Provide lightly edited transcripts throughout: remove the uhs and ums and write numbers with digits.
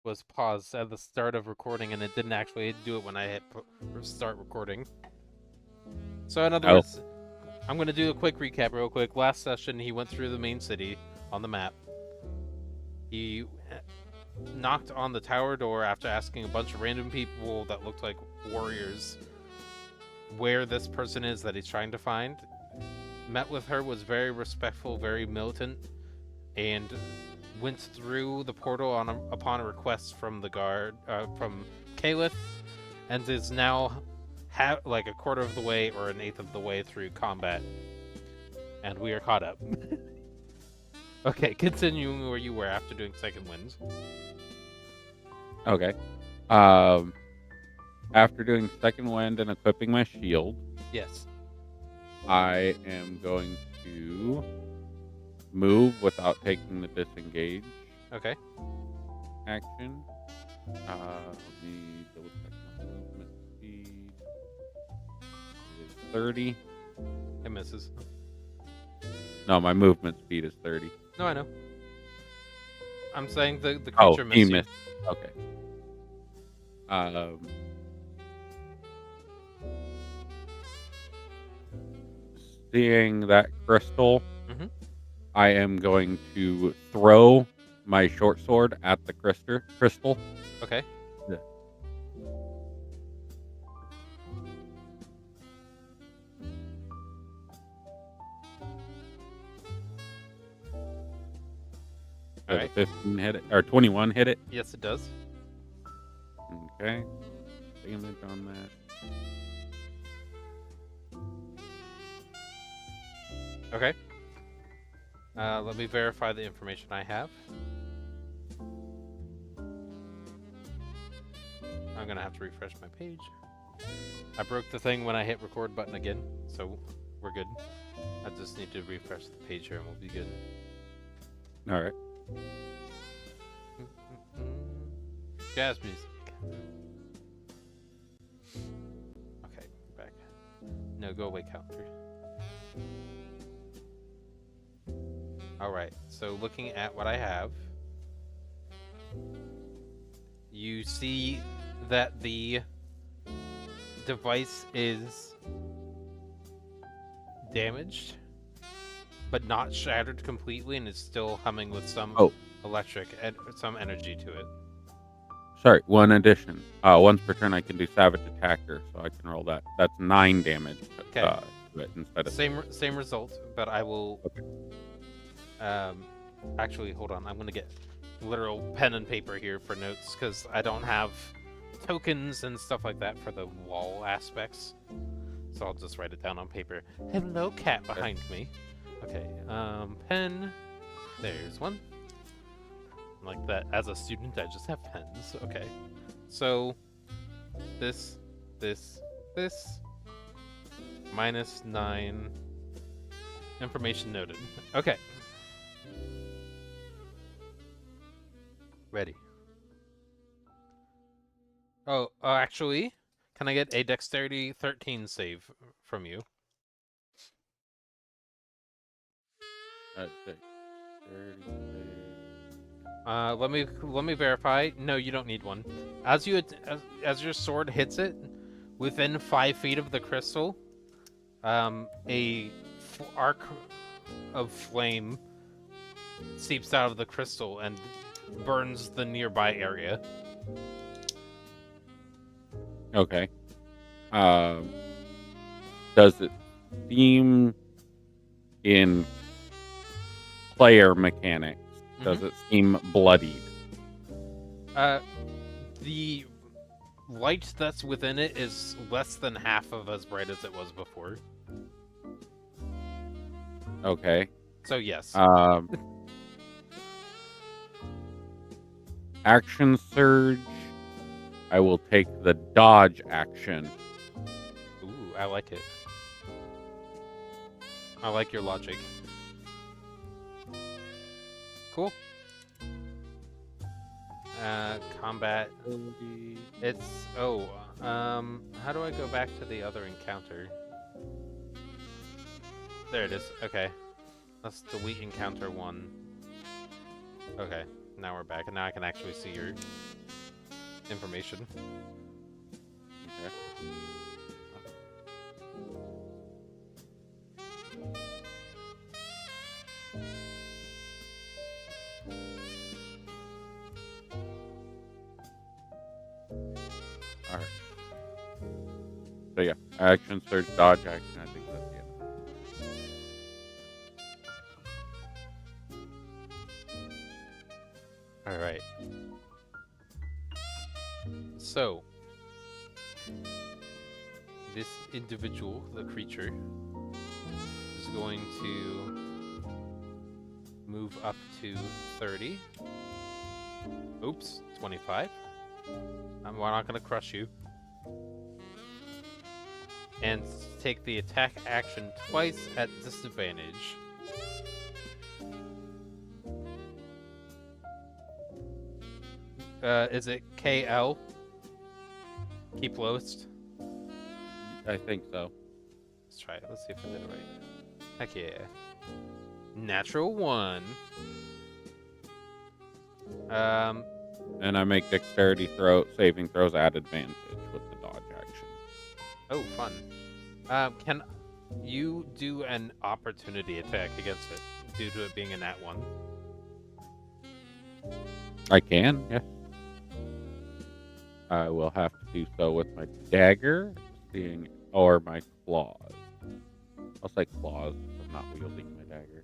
was paused at the start of recording, and it didn't actually do it when I hit start recording. So in other Oh, words, I'm going to do a quick recap real quick. Last session, he went through the main city on the map. He knocked on the tower door after asking a bunch of random people that looked like warriors where this person is that he's trying to find. Met with her, was very respectful, very militant, and went through the portal upon a request from the guard, from Caliph, and is now like a quarter of the way or an eighth of the way through combat, and we are caught up. Okay, continuing where you were after doing second wind. okay. Um, After doing second wind and equipping my shield, Yes. I am going to move without taking the disengage Okay. action. Let me double check my movement speed. It is 30. It misses. No, my movement speed is 30. No, I know. I'm saying the Oh, creature he missed you. missed. Okay. Seeing that crystal, Mhm. I am going to throw my short sword at the crystal. Okay. Yeah. All Does a right. 15 hit it or 21 hit it? Yes, it does. Okay. Damage on that. Okay. Let me verify the information I have. I'm gonna have to refresh my page. I broke the thing when I hit record button again, so we're good. I just need to refresh the page here and we'll be good. All right. Jazz music. Okay, back. No, go away counter. Alright, so looking at what I have, you see that the device is damaged, but not shattered completely, and is still humming with some electric and some energy to it. Sorry, one addition. Once per turn, I can do Savage Attacker, so I can roll that. That's 9 damage. Okay. To it instead of same result, but I will. Okay. Actually, hold on. I'm gonna get literal pen and paper here for notes because I don't have tokens and stuff like that for the wall aspects. So I'll just write it down on paper. Hello, cat behind me. Okay. Pen. There's one. Like that. As a student, I just have pens. Okay. So this. -9. Information noted. Okay. Ready. Oh, actually, can I get a Dexterity 13 save from you? Let me verify. No, you don't need one. As as your sword hits it, within 5 feet of the crystal, a arc of flame seeps out of the crystal and burns the nearby area. Okay. Does it seem in player mechanics? Does it seem bloodied? The light that's within it is less than half of as bright as it was before. Okay. So yes. Action surge. I will take the dodge action. Ooh, I like it. I like your logic. Cool. Combat. It's how do I go back to the other encounter? There it is. Okay. Let's delete encounter 1. Okay. Now we're back, and now I can actually see your information. Okay. All right. So yeah, action, surge, dodge, action. I think that's it. All right. So, this individual, the creature, is going to move up to 30. Oops, 25. We're not going to crush you. And take the attack action twice at disadvantage. Is it KL? Keep lowest? I think so. Let's try it. Let's see if I did it right. Heck yeah. Natural 1. And I make dexterity saving throws at advantage with the dodge action. Oh, fun. Can you do an opportunity attack against it due to it being a nat 1? I can, yes. I will have to do so with my dagger, or my claws. I'll say claws. I'm not wielding my dagger.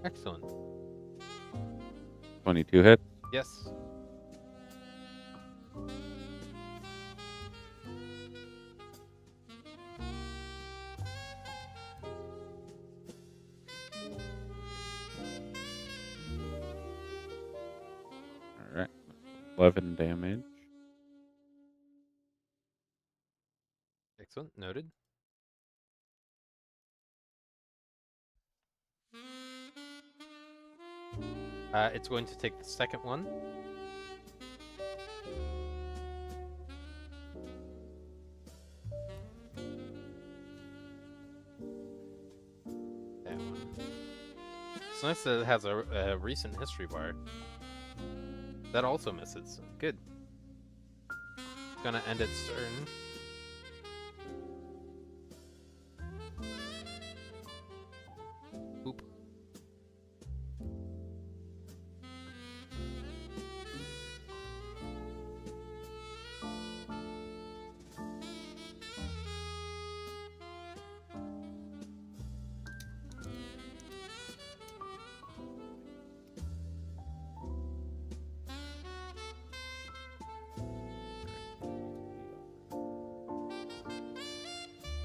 Excellent. 22 hits. Yes. All right, 11 damage. Excellent. Noted. It's going to take the second one. That one. It's nice that it has a recent history bar. That also misses. Good. It's gonna end its turn. Oop.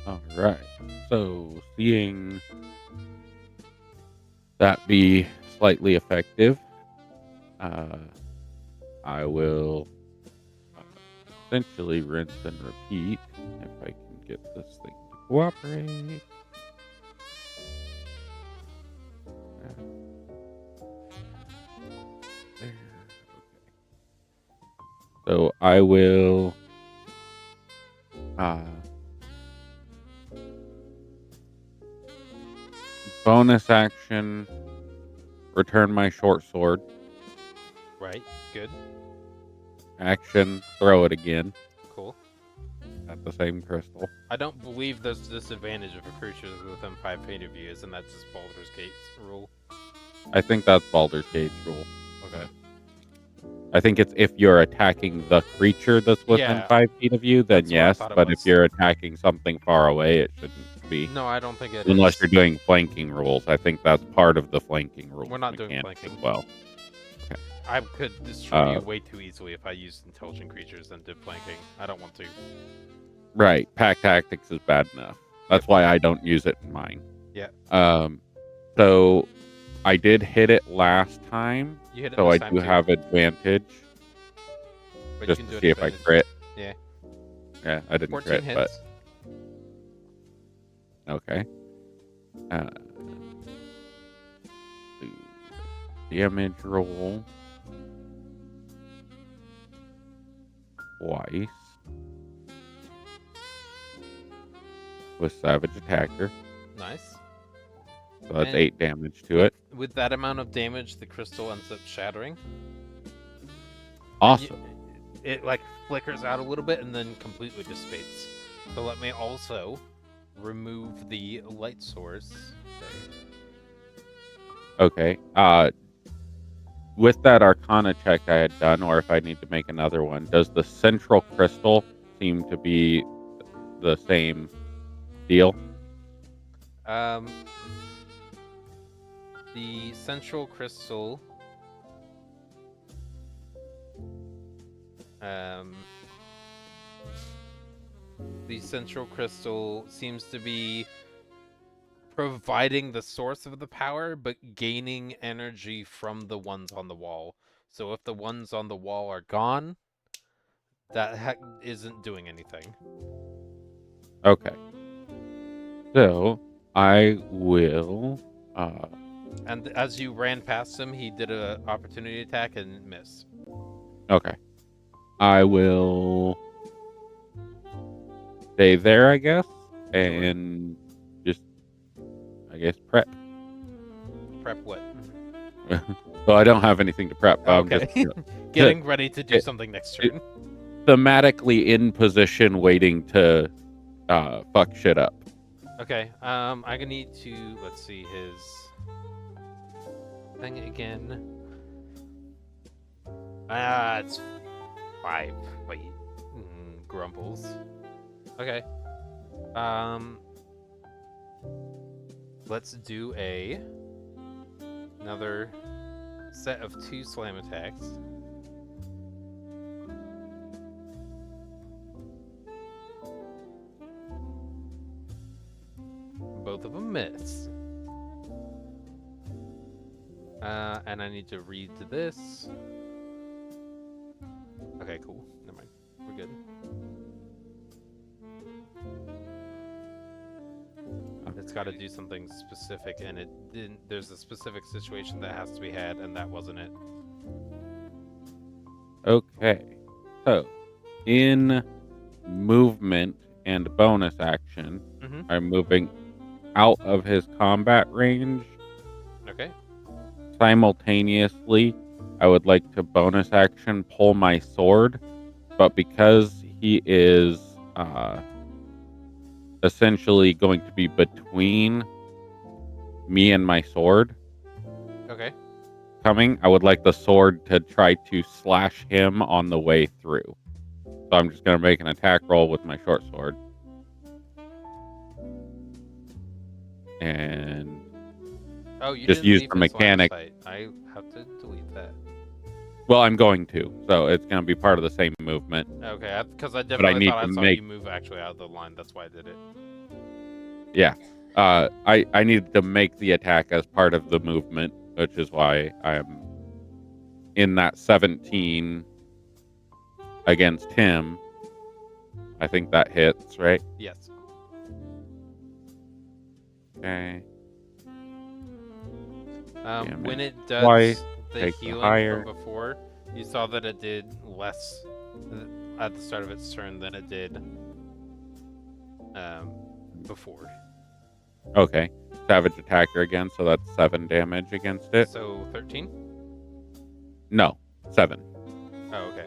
All right. So, seeing that be slightly effective, I will essentially rinse and repeat if I can get this thing to cooperate. There. Okay. So I will bonus action return my short sword. Right. Good. Action throw it again Cool. at the same crystal. I don't believe there's a disadvantage if a creature is within 5 feet of you, isn't that just Baldur's Gate's rule? I think that's Baldur's Gate's rule. Okay. I think it's if you're attacking the creature that's within Yeah, 5 feet of you, then that's what I yes. thought it But was. if you're attacking something far away, it shouldn't be. No, I don't think it Unless is. you're doing flanking rules. I think that's part of the flanking rules. We're not doing mechanic flanking. as well. I could destroy you way too easily if I used intelligent creatures and did flanking. I don't want to. Right. Pack tactics is bad enough. That's why I don't use it in mine. Yeah. So I did hit it last time. You hit it So I this time do too, have advantage. but Just you can to do see if I advantage. crit. Yeah. Yeah, I didn't 14 crit, hits. but okay. Damage roll twice with Savage Attacker. Nice. So that's And 8 damage to it. With that amount of damage, the crystal ends up shattering. Awesome. It like flickers out a little bit and then completely dissipates. So let me also remove the light source. Okay. With that Arcana check I had done, or if I need to make another one, does the central crystal seem to be the same deal? The central crystal. The central crystal seems to be providing the source of the power, but gaining energy from the ones on the wall. So if the ones on the wall are gone, that isn't doing anything. Okay. So I will. And as you ran past him, he did an opportunity attack and missed. Okay. I will stay there, I guess, and just, I guess, prep. Prep what? Well, I don't have anything to prep. But Okay. I'm just, Getting ready to do something next turn. Thematically in position, waiting to fuck shit up. Okay. I'm gonna need to let's see his thing again. It's 5. Wait. Grumbles. Okay. Let's do another set of 2 slam attacks. Both of them miss. And I need to read this. Okay, cool. Never mind. We're good. It's got to do something specific, and it didn't. There's a specific situation that has to be had, and that wasn't it. Okay. So, in movement and bonus action, I'm moving out of his combat range. Okay. Simultaneously, I would like to bonus action pull my sword, but because he is essentially going to be between me and my sword. Okay. Coming, I would like the sword to try to slash him on the way through. So I'm just going to make an attack roll with my short sword. And you just didn't use leave the his line of mechanic. sight. I have to delete that. Well, I'm going to, so it's going to be part of the same movement. Okay, because I definitely thought I saw you move actually out of the line. That's why I did it. Yeah. I needed to make the attack as part of the movement, which is why I'm in that 17 against him. I think that hits, right? Yes. Okay. When it does the healing higher. from before, you saw that it did less at the start of its turn than it did before. Okay. Savage attacker again, so that's 7 damage against it. So 13? No, 7. Oh, okay.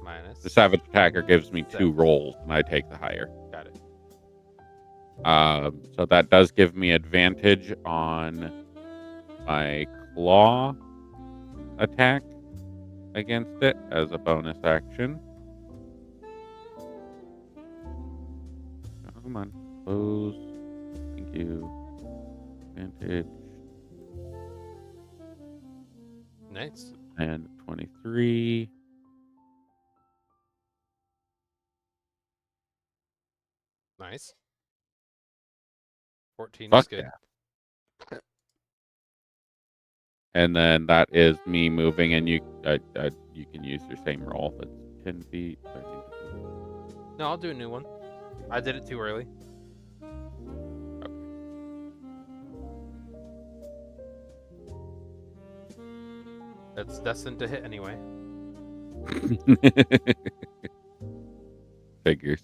Minus. The savage attacker gives me 2 rolls, and I take the higher. Got it. So that does give me advantage on my claw attack against it as a bonus action. Come on, close. Thank you. Advantage. Nice. And 23. Nice. 14 Fuck is good. Yeah. And then that is me moving, and you can use your same roll. It's 10 feet. 13 feet. No, I'll do a new one. I did it too early. Okay. It's destined to hit anyway. Figures.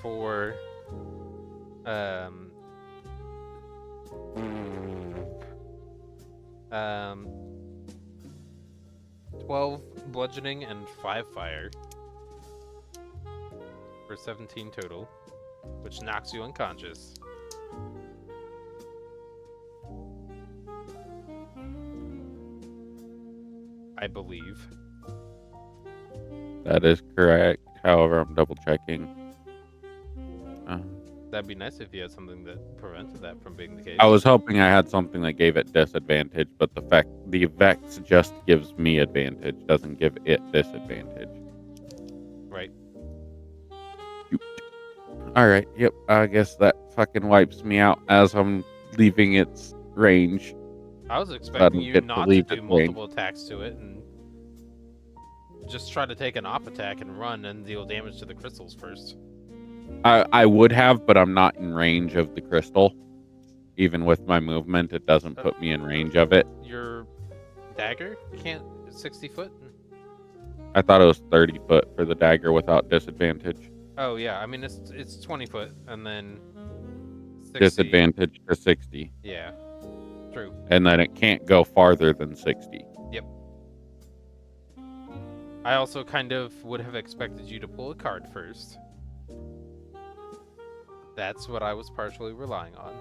for um, 12 bludgeoning and 5 fire for 17 total, which knocks you unconscious. I believe. That is correct. However, I'm double checking. That'd be nice if you had something that prevented that from being the case. I was hoping I had something that gave it disadvantage, but the Vex just gives me advantage, doesn't give it disadvantage. Right. All right. Yep. I guess that fucking wipes me out as I'm leaving its range. I was expecting you get to not to leave do its multiple attacks to it and just try to take an off attack and run and deal damage to the crystals first. I would have, but I'm not in range of the crystal. Even with my movement, it doesn't put me in range of it. Your dagger can't 60 foot? I thought it was 30 foot for the dagger without disadvantage. Oh yeah, I mean it's 20 foot and then 60. Disadvantage to 60. Yeah, true. And then it can't go farther than 60. Yep. I also kind of would have expected you to pull a card first. That's what I was partially relying on.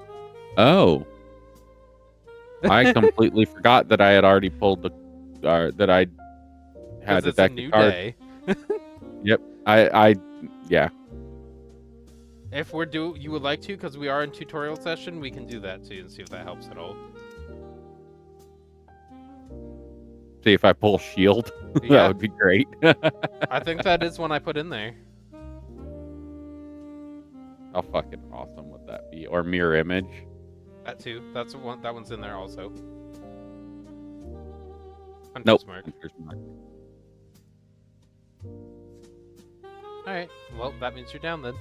Oh. I completely forgot that I had already pulled the that I had a deck of cards. Day. Yep. Yeah. If you would like to, because we are in tutorial session, we can do that too and see if that helps at all. See if I pull shield. Yeah. That would be great. I think that is one I put in there. How fucking awesome would that be? Or mirror image. That too. That's one. That one's in there also. Hunter's Nope. Mark. Hunter's Mark. All right. Well, that means you're down then.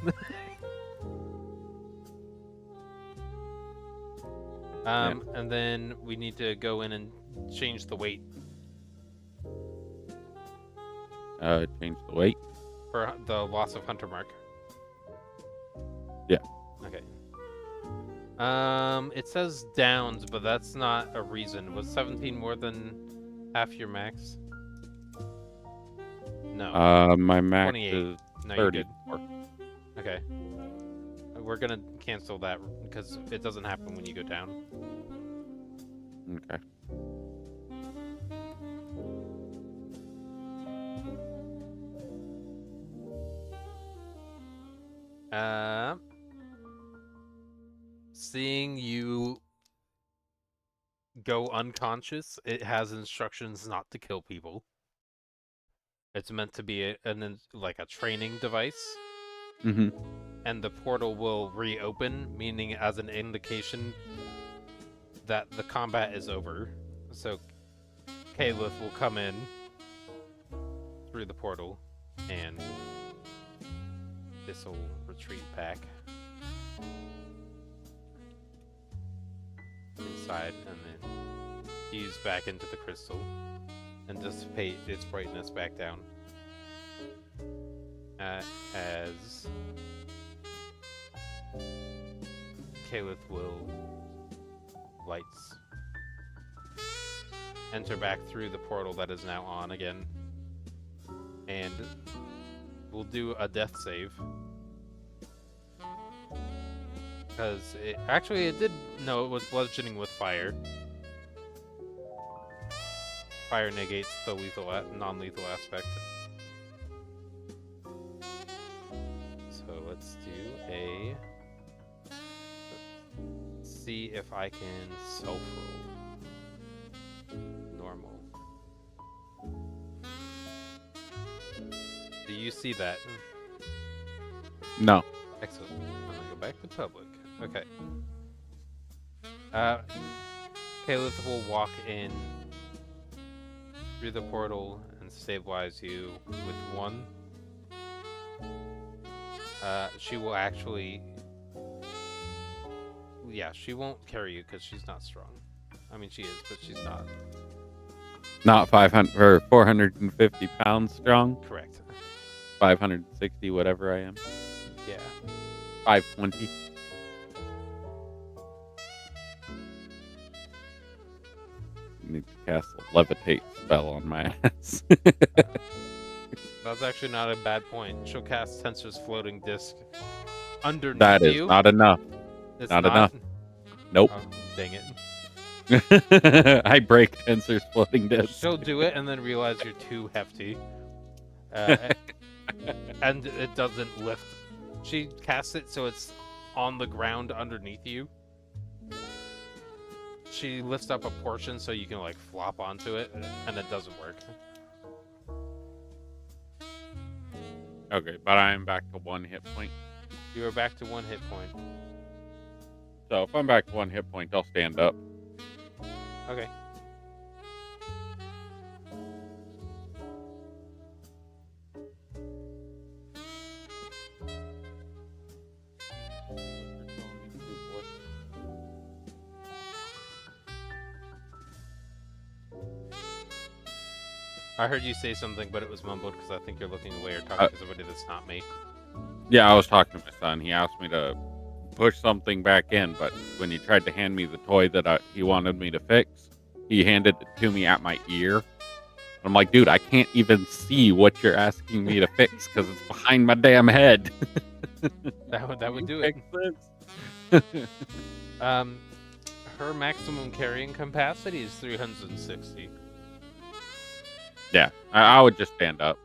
And then we need to go in and change the weight Change the weight. for the loss of Hunter Mark. Yeah. Okay. It says downs, but that's not a reason. Was 17 more than half your max? No. My max 28. is No, you're good. 34. Okay. We're gonna cancel that because it doesn't happen when you go down. Okay. Seeing you go unconscious, it has instructions not to kill people. It's meant to be like a training device. Mm-hmm. And the portal will reopen, meaning as an indication that the combat is over. So Caliph will come in through the portal, and this will retreat back inside, and then fuse back into the crystal and dissipate its brightness back down. As Caliph will lights enter back through the portal that is now on again, and we'll do a death save because it was bludgeoning with fire. Fire negates the non-lethal aspect. So let's do a see if I can self-roll. Normal. Do you see that? No. Excellent. I'm gonna go back to public. Okay. Caliph will walk in through the portal and stabilize you with 1. She will actually... Yeah, she won't carry you because she's not strong. I mean, she is, but she's not. Not 500 or 450 pounds strong. Correct. 560, whatever I am. Yeah. 520. Need to cast a levitate spell on my ass. That's actually not a bad point. She'll cast Tensor's floating disc underneath That is you. not enough. It's Not enough. Nope. Oh, dang it. I break Tensor's floating disc. She'll do it and then realize you're too hefty. And it doesn't lift. She casts it so it's on the ground underneath you. She lifts up a portion so you can like flop onto it, and it doesn't work. Okay, but I am back to 1 hit point. You are back to 1 hit point. So if I'm back to 1 hit point, I'll stand up. Okay. I heard you say something, but it was mumbled because I think you're looking away or talking to somebody that's not me. Yeah, I was talking to my son. He asked me to push something back in, but when he tried to hand me the toy that he wanted me to fix, he handed it to me at my ear. I'm like, dude, I can't even see what you're asking me to fix because it's behind my damn head. That would do it. Her maximum carrying capacity is 360. Yeah, I would just stand up.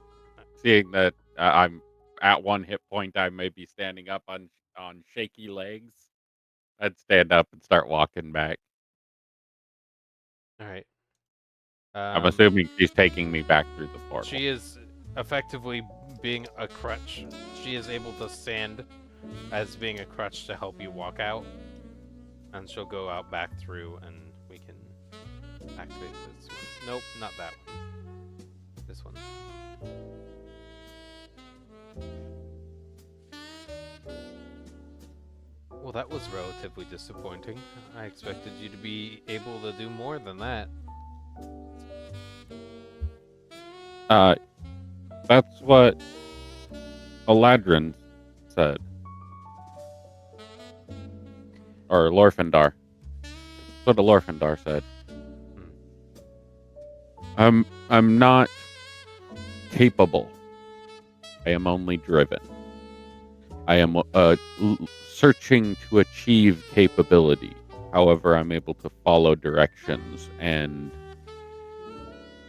Seeing that I'm at 1 hit point, I may be standing up on shaky legs. I'd stand up and start walking back. All right. I'm assuming she's taking me back through the portal. She is effectively being a crutch. She is able to stand as being a crutch to help you walk out. And she'll go out back through and we can activate this one. Nope, not that one. This one. Well, that was relatively disappointing. I expected you to be able to do more than that. That's what Eladrin said. Or Lorfindar. That's what Lorfindar said. I'm not capable. I am only driven. I am searching to achieve capability. However, I'm able to follow directions and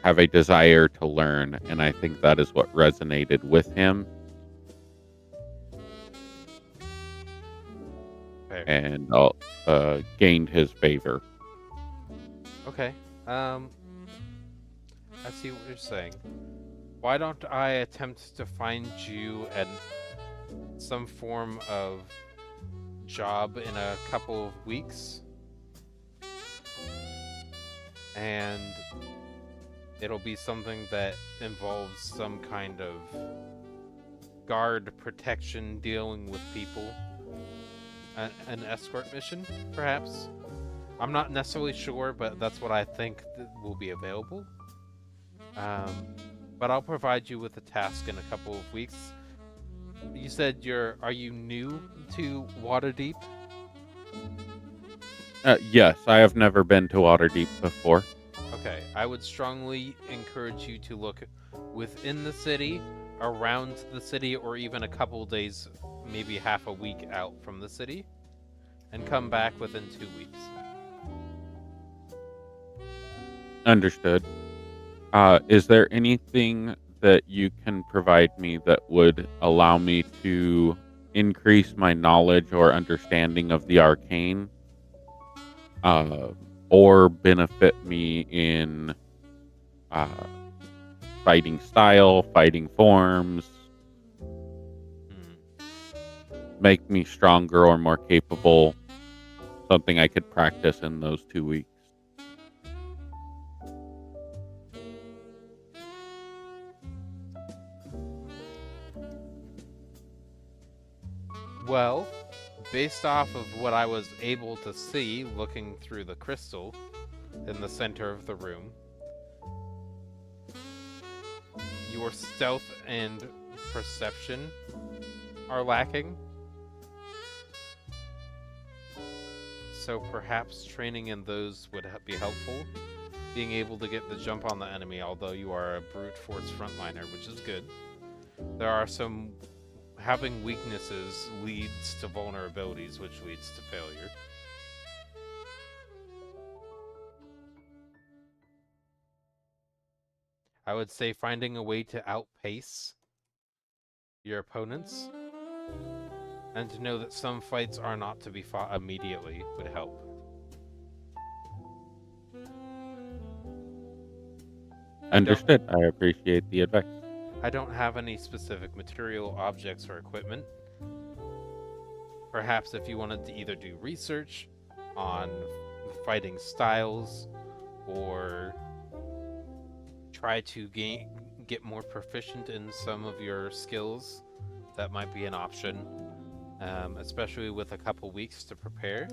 have a desire to learn, and I think that is what resonated with him. Okay. And gained his favor. Okay. I see what you're saying. Why don't I attempt to find you some form of job in a couple of weeks? And it'll be something that involves some kind of guard protection dealing with people. An escort mission, perhaps? I'm not necessarily sure, but that's what I think will be available. But I'll provide you with a task in a couple of weeks. You said are you new to Waterdeep? Yes, I have never been to Waterdeep before. Okay, I would strongly encourage you to look within the city, around the city, or even a couple days, maybe half a week out from the city, and come back within 2 weeks. Understood. Is there anything that you can provide me that would allow me to increase my knowledge or understanding of the arcane? Or benefit me in fighting style, fighting forms, make me stronger or more capable, something I could practice in those 2 weeks. Well, based off of what I was able to see looking through the crystal in the center of the room, your stealth and perception are lacking. So perhaps training in those would be helpful. Being able to get the jump on the enemy, although you are a brute force frontliner, which is good. There are some... Having weaknesses leads to vulnerabilities, which leads to failure. I would say finding a way to outpace your opponents and to know that some fights are not to be fought immediately would help. Understood. I appreciate the advice. I don't have any specific material, objects, or equipment. Perhaps if you wanted to either do research on fighting styles or try to get more proficient in some of your skills, that might be an option, especially with a couple weeks to prepare.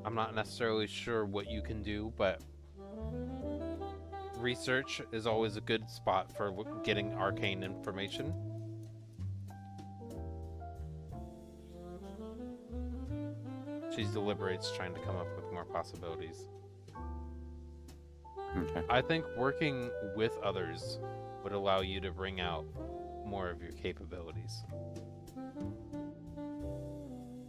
I'm not necessarily sure what you can do, but research is always a good spot for getting arcane information. She deliberates, trying to come up with more possibilities. Okay. I think working with others would allow you to bring out more of your capabilities.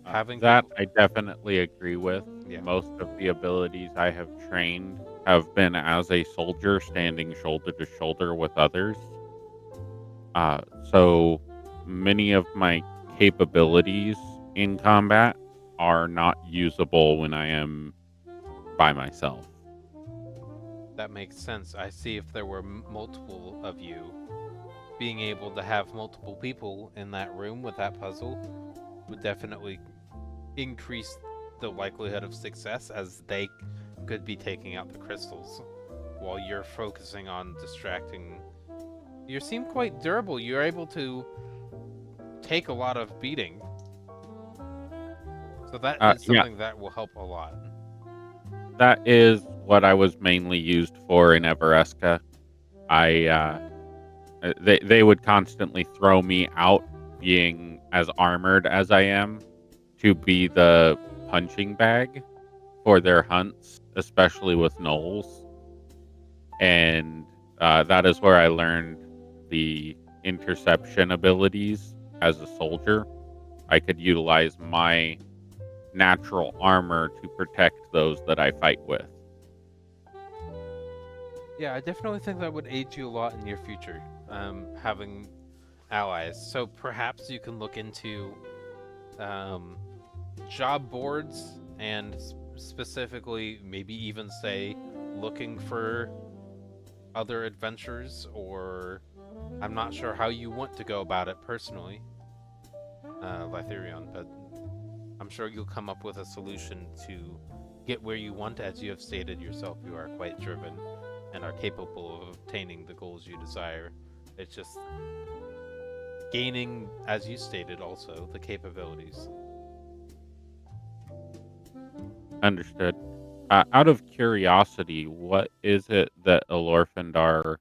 Having that people... I definitely agree with. Yeah. Most of the abilities I have trained have been as a soldier, standing shoulder to shoulder with others. So many of my capabilities in combat are not usable when I am by myself. That makes sense. I see if there were multiple of you, being able to have multiple people in that room with that puzzle would definitely increase the likelihood of success, as they could be taking out the crystals while you're focusing on distracting. You seem quite durable. You're able to take a lot of beating. So that is something that will help a lot. That is what I was mainly used for in Everesca. They would constantly throw me out, being as armored as I am, to be the punching bag for their hunts, especially with gnolls. And that is where I learned the interception abilities as a soldier. I could utilize my natural armor to protect those that I fight with. Yeah, I definitely think that would aid you a lot in your future, having allies. So perhaps you can look into job boards and specifically maybe even say looking for other adventures, or I'm not sure how you want to go about it personally, Lytherion, but I'm sure you'll come up with a solution to get where you want. As you have stated yourself, you are quite driven and are capable of obtaining the goals you desire. It's just gaining, as you stated also, the capabilities. Understood. Out of curiosity, what is it that Alorfindar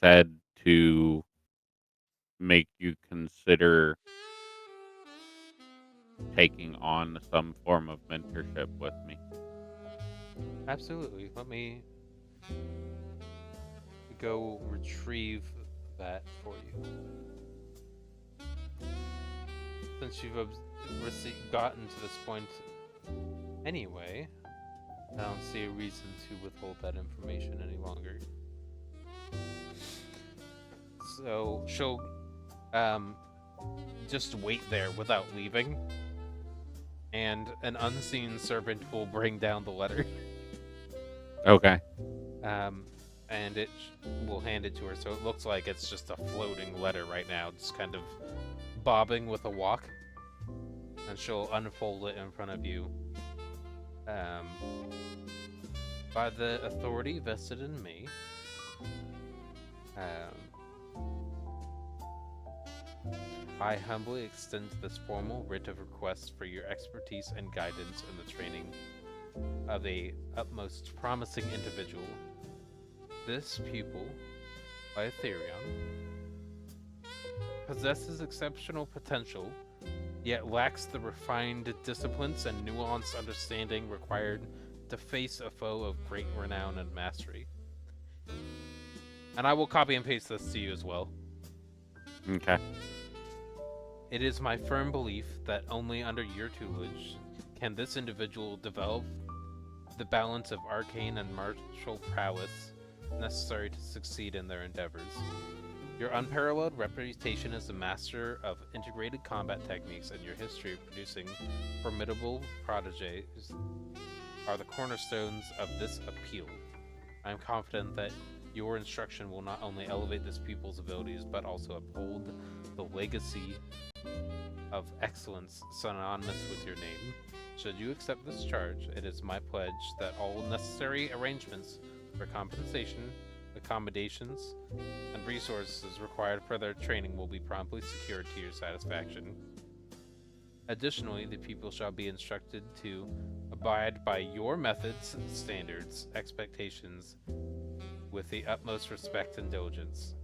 said to make you consider taking on some form of mentorship with me? Absolutely. Let me go retrieve that for you. Since you've gotten to this point anyway, I don't see a reason to withhold that information any longer. So she'll just wait there without leaving, and an unseen servant will bring down the letter. Okay. And it will hand it to her, so it looks like it's just a floating letter right now, just kind of bobbing with a walk. And she'll unfold it in front of you. By the authority vested in me, I humbly extend this formal writ of request for your expertise and guidance in the training of a utmost promising individual. This pupil, Lytherion, possesses exceptional potential yet lacks the refined disciplines and nuanced understanding required to face a foe of great renown and mastery. And I will copy and paste this to you as well. Okay. It is my firm belief that only under your tutelage can this individual develop the balance of arcane and martial prowess necessary to succeed in their endeavors. Your unparalleled reputation as a master of integrated combat techniques and your history of producing formidable prodigies are the cornerstones of this appeal. I am confident that your instruction will not only elevate this pupil's abilities, but also uphold the legacy of excellence synonymous with your name. Should you accept this charge, it is my pledge that all necessary arrangements for compensation, accommodations, and resources required for their training will be promptly secured to your satisfaction. Additionally, the pupil shall be instructed to abide by your methods, standards, expectations with the utmost respect and diligence.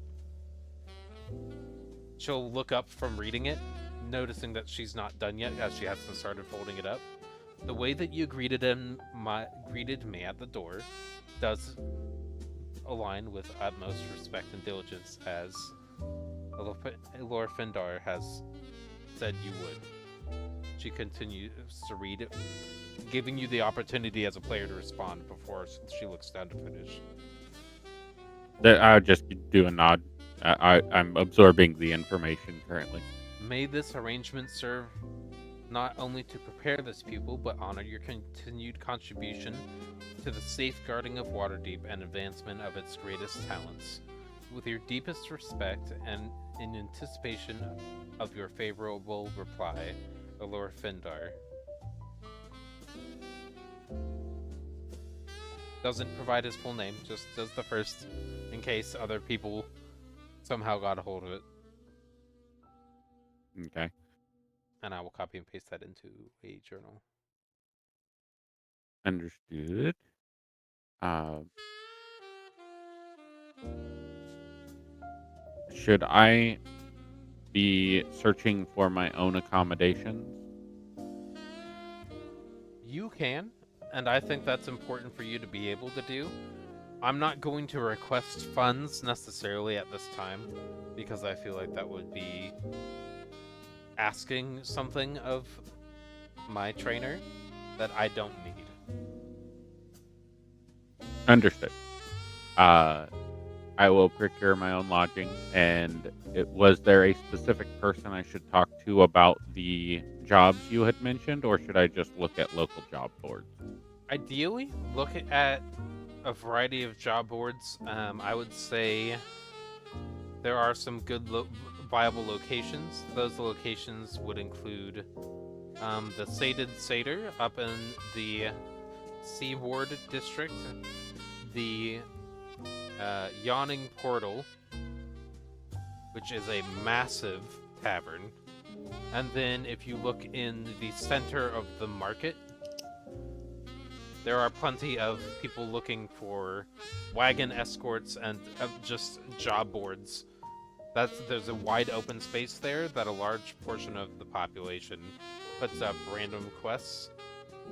She'll look up from reading it, noticing that she's not done yet as she hasn't started folding it up. The way that you greeted me at the door does align with utmost respect and diligence, as Elor Findar has said you would. She continues to read it, giving you the opportunity as a player to respond before she looks down to finish. I'll just do a nod. I'm absorbing the information currently. May this arrangement serve not only to prepare this pupil, but honor your continued contribution to the safeguarding of Waterdeep and advancement of its greatest talents. With your deepest respect and in anticipation of your favorable reply, Elor Findar. Doesn't provide his full name, just does the first, in case other people somehow got a hold of it. Okay. And I will copy and paste that into a journal. Understood. Should I be searching for my own accommodations? You can, and I think that's important for you to be able to do. I'm not going to request funds necessarily at this time, because I feel like that would be asking something of my trainer that I don't need. Understood. I will procure my own lodging. And was there a specific person I should talk to about the jobs you had mentioned, or should I just look at local job boards? Ideally, look at a variety of job boards. I would say there are some good viable locations. Those locations would include the Sated Satyr up in the Seaward District, the Yawning Portal, which is a massive tavern, and then if you look in the center of the market, there are plenty of people looking for wagon escorts and just job boards. There's a wide open space there that a large portion of the population puts up random quests,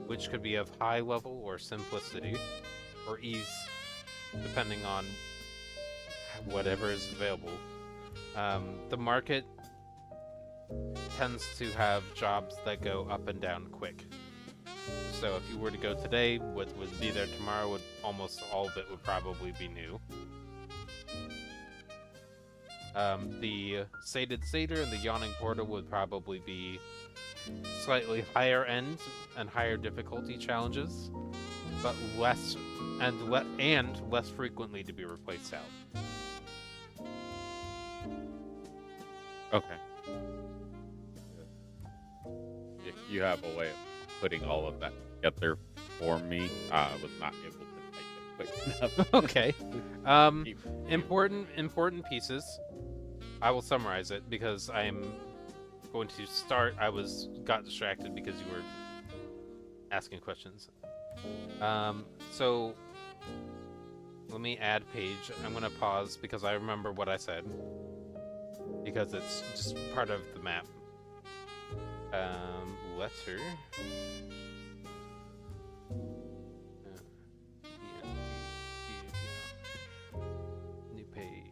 which could be of high level or simplicity, or ease, depending on whatever is available. The market tends to have jobs that go up and down quick. So if you were to go today, what would be there tomorrow would almost all of it would probably be new. The Sated Satyr and the Yawning Portal would probably be slightly higher end and higher difficulty challenges, but less frequently to be replaced out. Okay. If you have a way of putting all of that together for me, I was not able to type it quick enough. Okay. Important pieces. I will summarize it because I'm going to start. Got distracted because you were asking questions. So let me add page. I'm gonna pause because I remember what I said, because it's just part of the map. Letter. New page.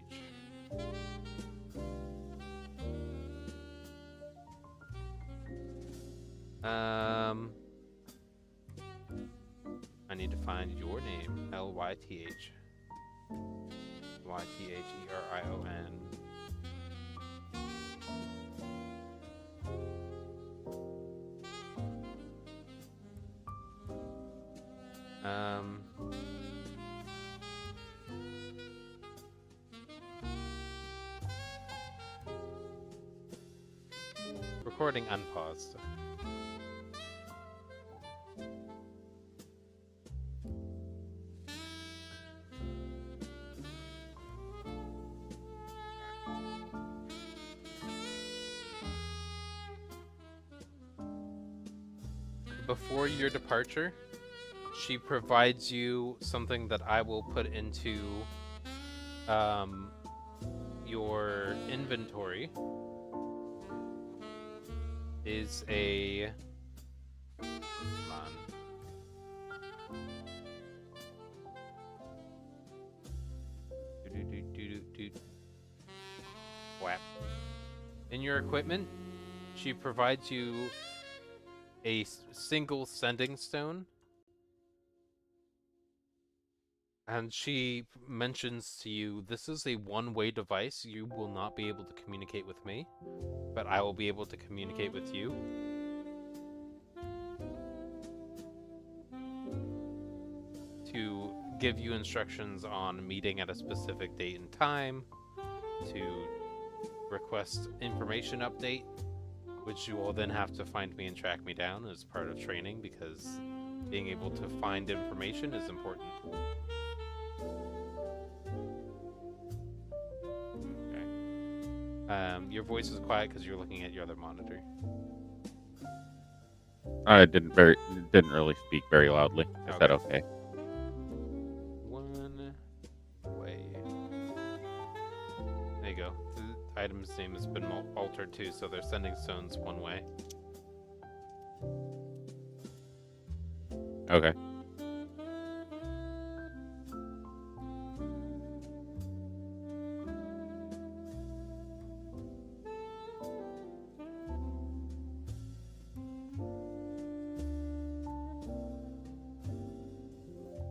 I need to find your name. Lyth. Ytheron. Recording unpaused. Before your departure, she provides you something that I will put into your inventory. Is a Whap. In your equipment, she provides you a single sending stone, and she mentions to you, this is a one-way device. You will not be able to communicate with me, but I will be able to communicate with you. To give you instructions on meeting at a specific date and time, to request information update, which you will then have to find me and track me down as part of training, because being able to find information is important. Okay. Your voice is quiet because you're looking at your other monitor. I didn't really speak very loudly. Is that okay? One way. There you go. The item's name has been altered too, so they're sending stones one way. Okay.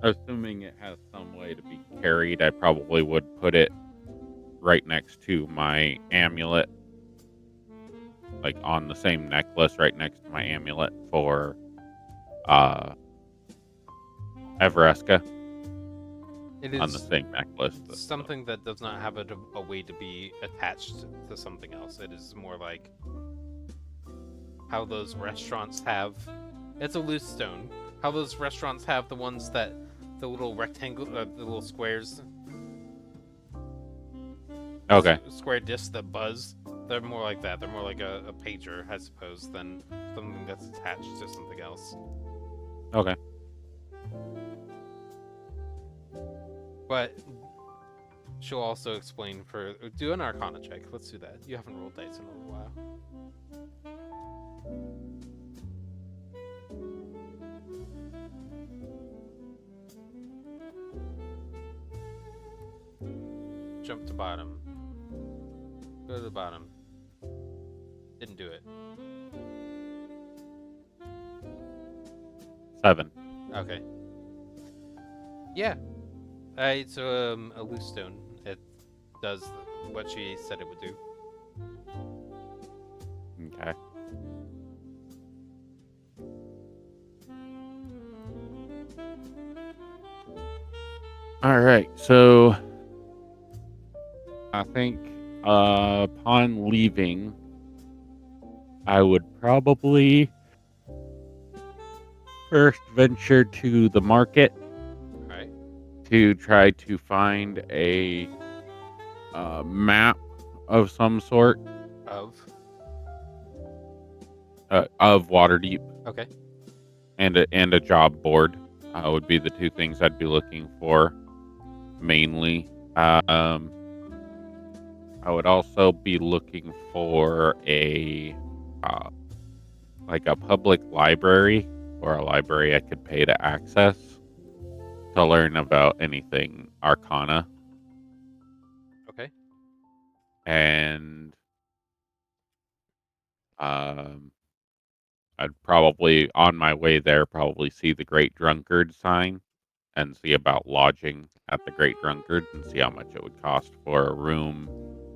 Assuming it has some way to be carried, I probably would put it right next to my amulet. Like on the same necklace, right next to my amulet for Evereska. It is on the same necklace. Something that does not have a way to be attached to something else. It is more like how those restaurants have. It's a loose stone. How those restaurants have the ones that the little rectangle, the little squares. Okay. Square discs that buzz. They're more like that. They're more like a pager, I suppose, than something that's attached to something else. Okay. But she'll also explain for... Do an Arcana check. Let's do that. You haven't rolled dice in a little while. Jump to bottom. Go to the bottom. Didn't do it. 7. Okay. Yeah. It's a loose stone. It does what she said it would do. Okay. All right. So I think upon leaving, I would probably first venture to the market. Alright. To try to find a map of some sort Of Waterdeep. Okay. And a job board would be the two things I'd be looking for mainly. I would also be looking for a like a public library or a library I could pay to access to learn about anything Arcana. Okay. And um, I'd probably, on my way there, probably see the Great Drunkard sign and see about lodging at the Great Drunkard and see how much it would cost for a room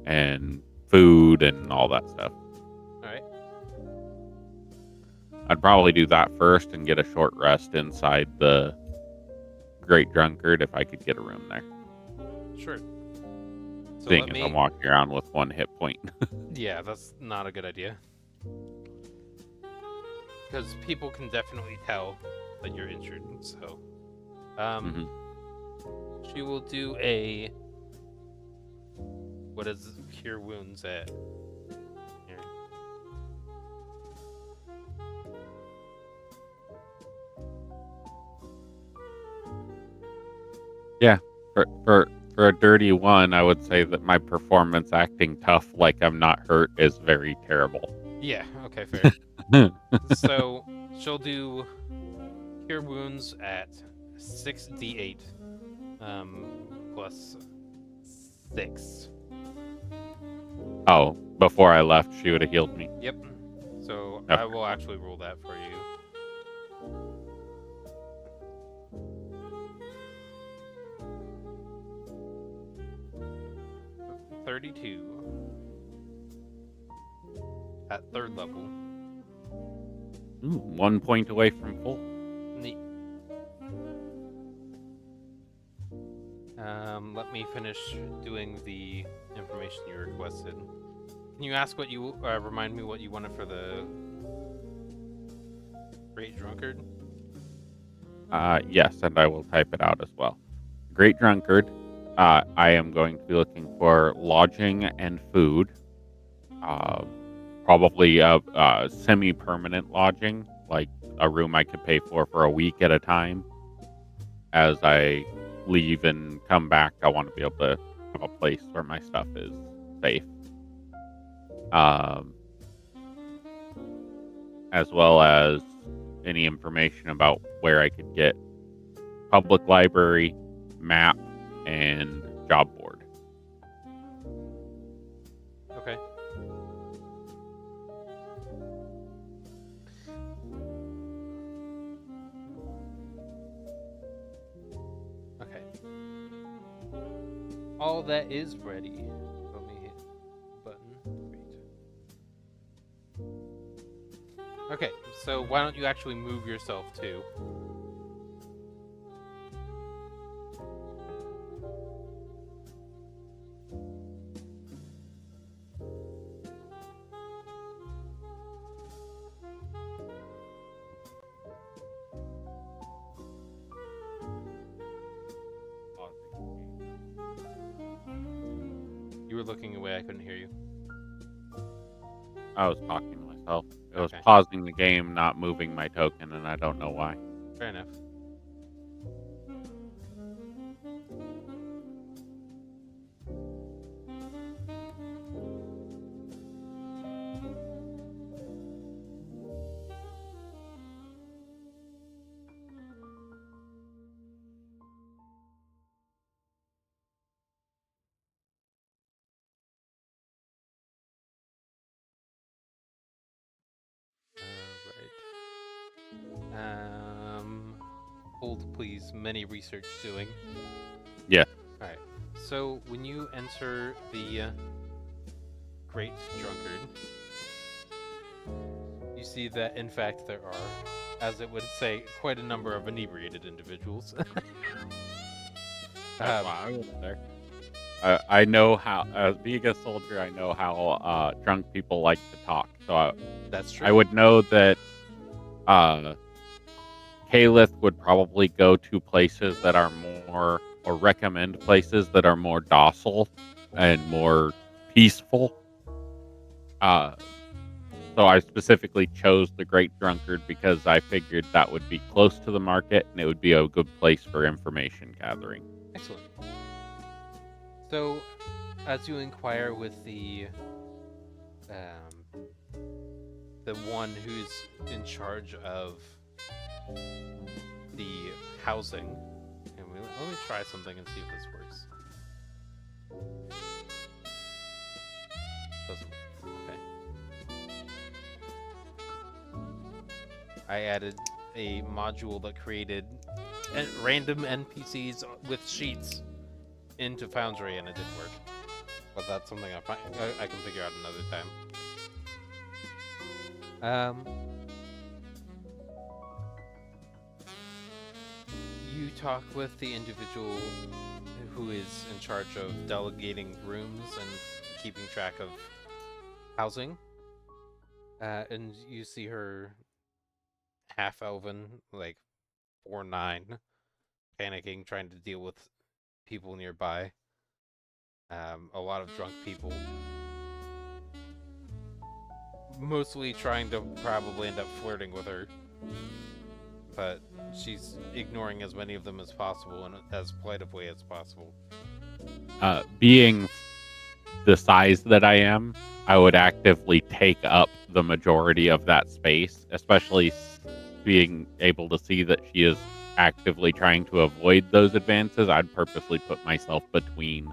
and food and all that stuff. All right. I'd probably do that first and get a short rest inside the Great Drunkard if I could get a room there. Sure. So Seeing let as me. I'm walking around with 1 hit point. Yeah, that's not a good idea. Because people can definitely tell that you're injured. So, Mhm. she will do a. What is cure wounds at? Here. Yeah, for a dirty one, I would say that my performance acting tough like I'm not hurt is very terrible. Yeah. Okay. Fair. So she'll do cure wounds at 6d8, plus 6. Oh, before I left, she would have healed me. Yep. So Okay. I will actually roll that for you. 32 at 3rd level. Ooh, 1 point away from full. Neat. Let me finish doing the information you requested. Can you ask what you remind me what you wanted for the Great Drunkard? Yes, and I will type it out as well. Great Drunkard. I am going to be looking for lodging and food. Probably a semi-permanent lodging, like a room I could pay for a week at a time. As I leave and come back, I want to be able to have a place where my stuff is safe. As well as any information about where I could get public library, map, and job board. Okay. Okay. All that is ready. Let me hit the button. Great. Okay, so why don't you actually move yourself too? You were looking away, I couldn't hear you. I was talking to myself. It was Okay. pausing the game, not moving my token, and I don't know why. Fair enough. Right. Hold please. Many research doing. Yeah. All right. So when you enter the Great Drunkard, you see that in fact there are, as it would say, quite a number of inebriated individuals. That's why I was there. I know how, as being a soldier, I know how drunk people like to talk. So That's true. I would know that Caliph would probably go to places that are more, or recommend places that are more docile and more peaceful. So I specifically chose the Great Drunkard because I figured that would be close to the market and it would be a good place for information gathering. Excellent. So, as you inquire with the the one who's in charge of the housing. And let me try something and see if this works. Doesn't work. Okay. I added a module that created random NPCs with sheets into Foundry, and it didn't work. But that's something I can figure out another time. You talk with the individual who is in charge of delegating rooms and keeping track of housing, and you see her half-elven, like 4'9", panicking, trying to deal with people nearby. A lot of drunk people. Mostly trying to probably end up flirting with her. But she's ignoring as many of them as possible in as polite of way as possible. Being the size that I am, I would actively take up the majority of that space, especially being able to see that she is actively trying to avoid those advances. I'd purposely put myself between.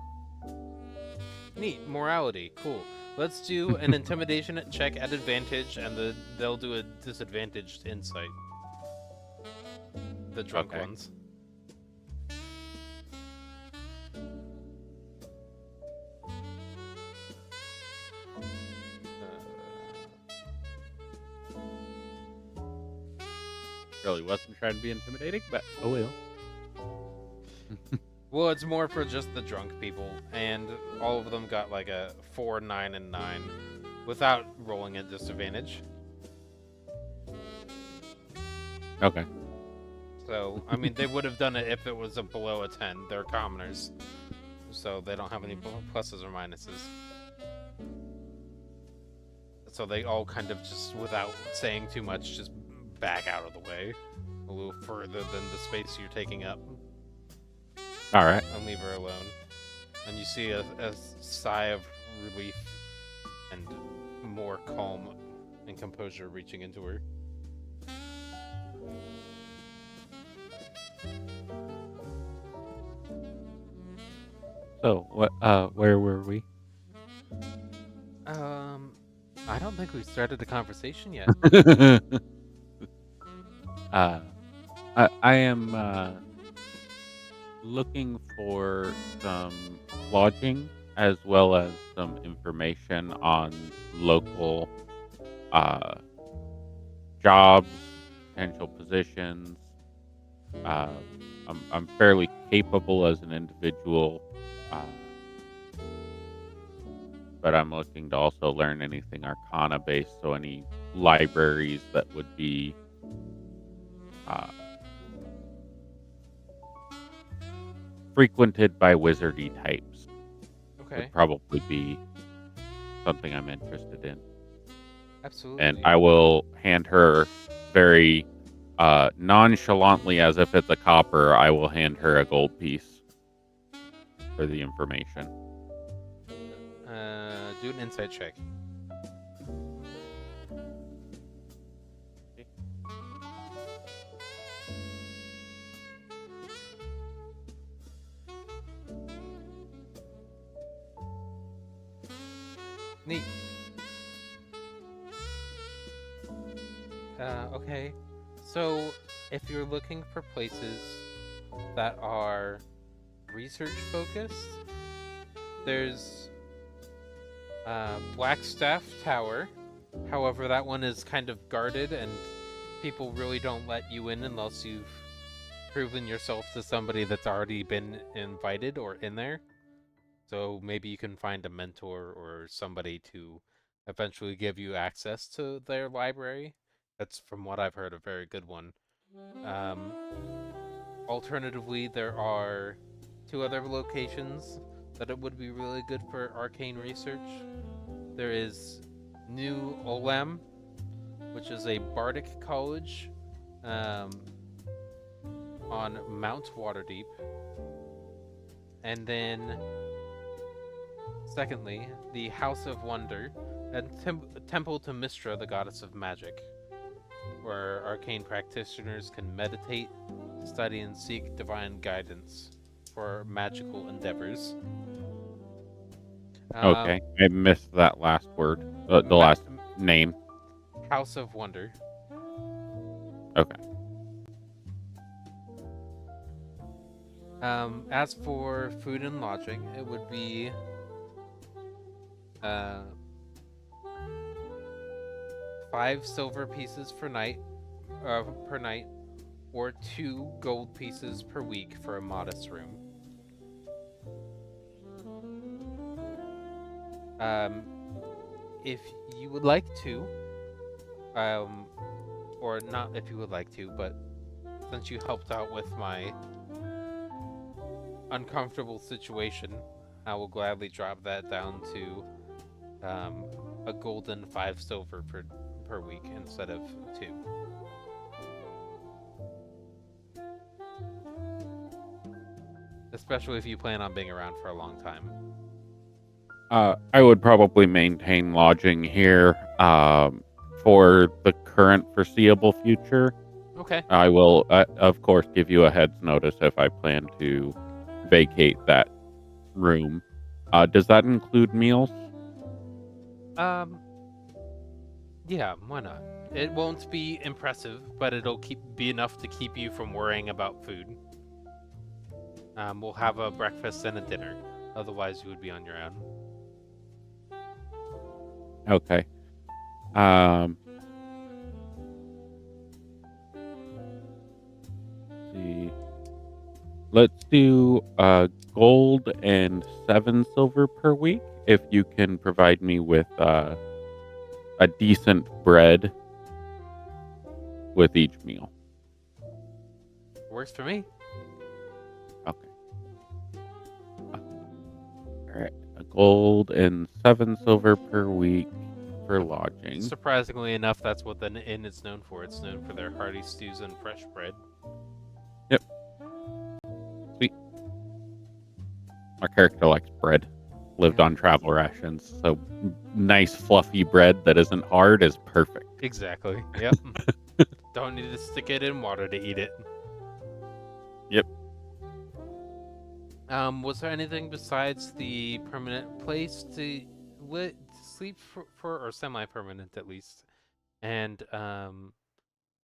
Neat. Morality. Cool. Let's do an intimidation check at advantage, and they'll do a disadvantaged insight. The drunk ones. Really wasn't trying to be intimidating, but oh well. Well, it's more for just the drunk people, and all of them got like a 4, 9, and 9, without rolling at disadvantage. Okay. So, I mean, they would have done it if it was below a 10. They're commoners, so they don't have any pluses or minuses. So they all kind of just, without saying too much, just back out of the way a little further than the space you're taking up. All right. And leave her alone. And you see a sigh of relief and more calm and composure reaching into her. So, what? Where were we? I don't think we started the conversation yet. I am looking for some lodging as well as some information on local jobs, potential positions. I'm fairly capable as an individual, but I'm looking to also learn anything Arcana based, so any libraries that would be frequented by wizardy types would probably be something I'm interested in. Absolutely. And I will hand her very nonchalantly, as if it's a copper, I will hand her a gold piece for the information. Do an insight check. Neat. Okay. So, if you're looking for places that are research focused, there's Blackstaff Tower. However, that one is kind of guarded, and people really don't let you in unless you've proven yourself to somebody that's already been invited or in there. So maybe you can find a mentor or somebody to eventually give you access to their library. That's, from what I've heard, a very good one. Alternatively, there are 2 other locations that it would be really good for arcane research. There is New Olam, which is a bardic college on Mount Waterdeep. And then, secondly, the House of Wonder, and temple to Mistra, the goddess of magic, where arcane practitioners can meditate, study, and seek divine guidance for magical endeavors. Okay, I missed that last word. The Ma- last name. House of Wonder. Okay. As for food and lodging, it would be 5 silver pieces per night, or 2 gold pieces per week for a modest room. If you would like to, or not if you would like to, but since you helped out with my uncomfortable situation, I will gladly drop that down to a golden 5 silver per week instead of 2. Especially if you plan on being around for a long time. I would probably maintain lodging here for the current foreseeable future. Okay. I will, of course, give you a head's notice if I plan to vacate that room. Does that include meals? Yeah, why not? It won't be impressive, but it'll be enough to keep you from worrying about food. We'll have a breakfast and a dinner. Otherwise, you would be on your own. Okay. See. Let's do gold and 7 silver per week if you can provide me with a decent bread with each meal. Works for me. Okay. All right. A gold and 7 silver per week for lodging. Surprisingly enough, that's what the inn is known for. It's known for their hearty stews and fresh bread. Yep. Sweet. My character likes bread. Lived on travel rations, so nice fluffy bread that isn't hard is perfect. Exactly. Yep. Don't need to stick it in water to eat it. Yep. Was there anything besides the permanent place to sleep for, or semi-permanent at least, and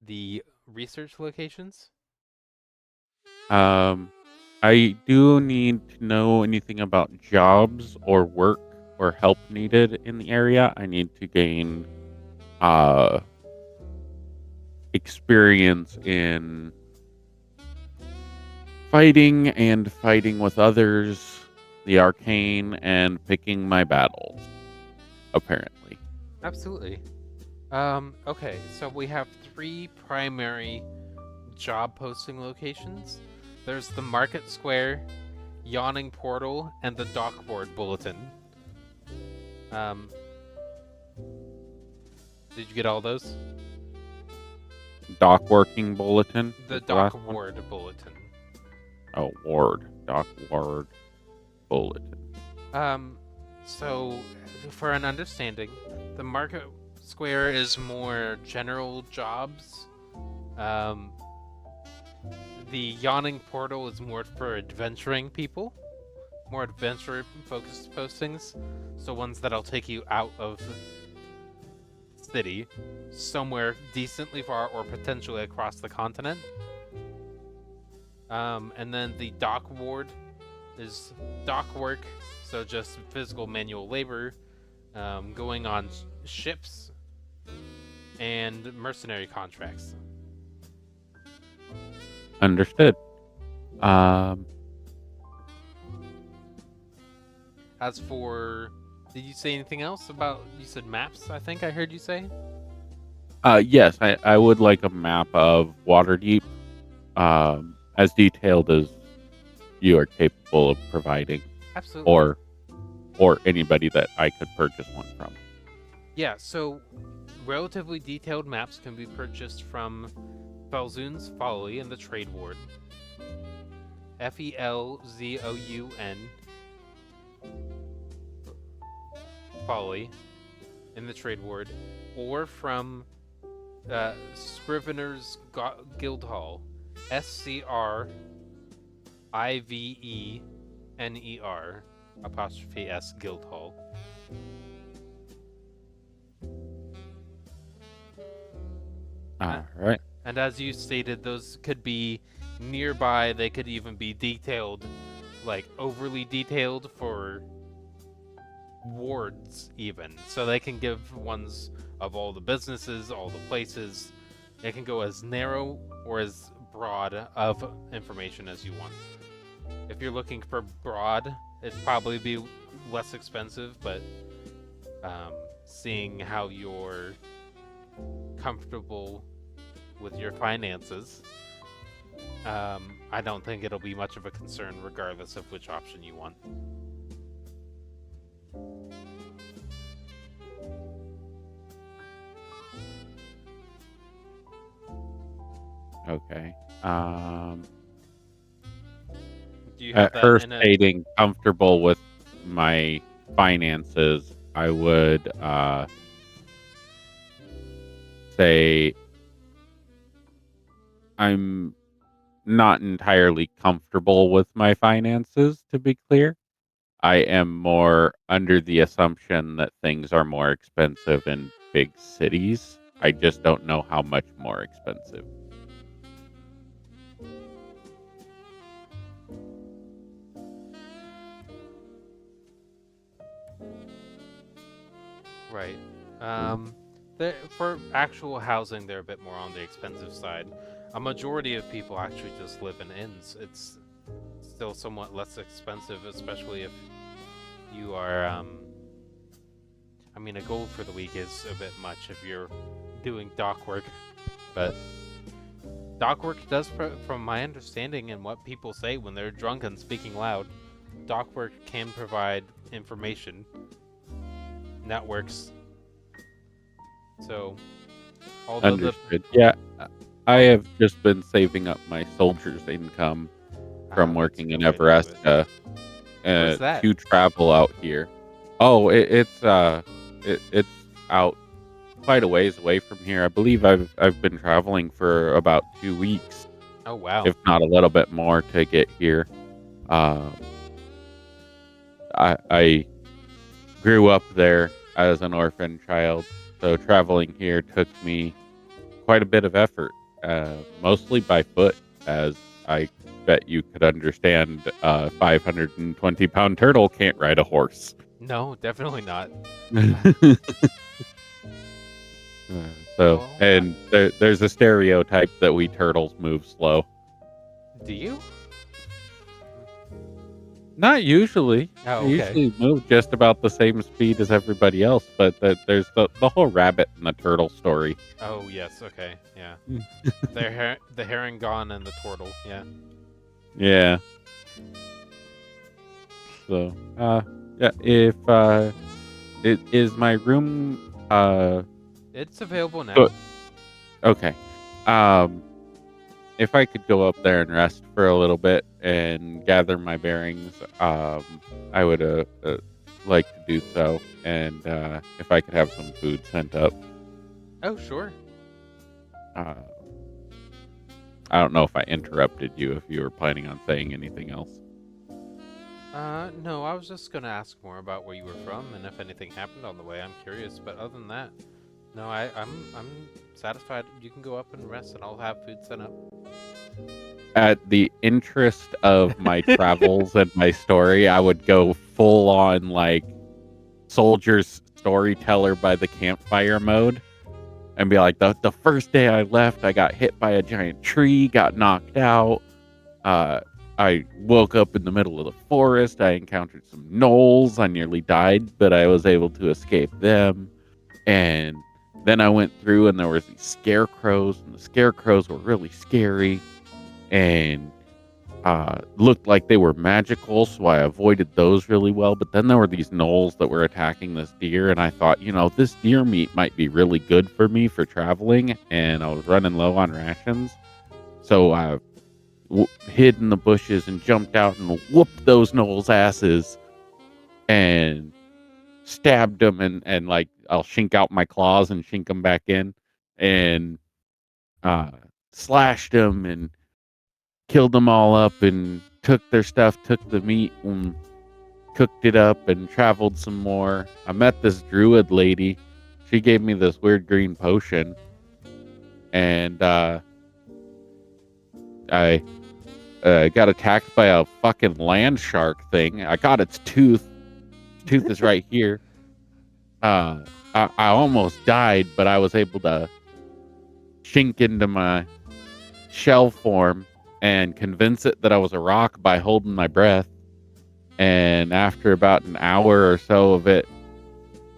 the research locations? I do need to know anything about jobs or work or help needed in the area. I need to gain experience in fighting with others, the arcane, and picking my battles, apparently. Absolutely. Okay, so we have 3 primary job posting locations. There's the Market Square, Yawning Portal, and the Dockboard Bulletin. Did you get all those? Dock working bulletin. The is the last one? Dockboard Bulletin. Oh, ward. Dock ward bulletin. So for an understanding, the Market Square is more general jobs. The Yawning Portal is more for adventuring people, more adventure-focused postings, so ones that'll take you out of the city, somewhere decently far or potentially across the continent. And then the Dock Ward is dock work, so just physical manual labor, going on ships, and mercenary contracts. Understood. As for, did you say anything else about? You said maps. I think I heard you say. Yes, I would like a map of Waterdeep, as detailed as you are capable of providing, Absolutely. or anybody that I could purchase one from. Yeah. So, relatively detailed maps can be purchased from Felzoun's Folly in the Trade Ward. Felzoun Folly. in the trade ward, or from Scrivener's Guildhall. SCRIVENER apostrophe S Guildhall. All right. And as you stated, those could be nearby. They could even be detailed, like overly detailed for wards, even. So they can give ones of all the businesses, all the places. It can go as narrow or as broad of information as you want. If you're looking for broad, it'd probably be less expensive, but seeing how you're comfortable with your finances, I don't think it'll be much of a concern regardless of which option you want. Okay. Do you have that Her in a... stating comfortable with my finances, I would say I'm not entirely comfortable with my finances, to be clear. I am more under the assumption that things are more expensive in big cities. I just don't know how much more expensive. Right. For actual housing, they're a bit more on the expensive side. A majority of people actually just live in inns. It's still somewhat less expensive, especially if you are, I mean, a gold for the week is a bit much if you're doing dock work, but dock work does, from my understanding and what people say when they're drunk and speaking loud, dock work can provide information, networks. So, although Understood. Yeah, I have just been saving up my soldier's income from working in Everesca Where's that? to travel out here. Oh, it's out quite a ways away from here. I believe I've been traveling for about 2 weeks, Oh wow. if not a little bit more, to get here. I grew up there as an orphan child, so traveling here took me quite a bit of effort, mostly by foot, as I bet you could understand. 520-pound turtle can't ride a horse. No, definitely not. So, Well, and there's a stereotype that we turtles move slow. do you? Not usually. Oh, They okay. usually move just about the same speed as everybody else, but there's the whole rabbit and the turtle story. Oh yes, okay, yeah. The herring gone and the turtle, yeah. Yeah. So, yeah, if it is my room It's available now. Good. Okay. If I could go up there and rest for a little bit and gather my bearings, I would like to do so. And if I could have some food sent up. Oh, sure. I don't know if I interrupted you, if you were planning on saying anything else. No, I was just gonna ask more about where you were from and if anything happened on the way. I'm curious, but other than that, no, I'm satisfied. You can go up and rest, and I'll have food sent up. At the interest of my travels and my story, I would go full on like soldier's storyteller by the campfire mode and be like, the first day I left, I got hit by a giant tree, got knocked out. I woke up in the middle of the forest. I encountered some gnolls. I nearly died, but I was able to escape them. And then I went through and there was these scarecrows, and the scarecrows were really scary and looked like they were magical, so I avoided those really well. But then there were these gnolls that were attacking this deer, and I thought, this deer meat might be really good for me for traveling, and I was running low on rations. So I hid in the bushes and jumped out and whooped those gnolls' asses. And stabbed them and like I'll shink out my claws and shink them back in, and uh, slashed them and killed them all up and took their stuff, took the meat and cooked it up and traveled some more. I met this druid lady. She gave me this weird green potion, and I got attacked by a fucking land shark thing. I got its tooth. Its tooth is right here. I almost died, but I was able to shink into my shell form and convince it that I was a rock by holding my breath. And after about an hour or so of it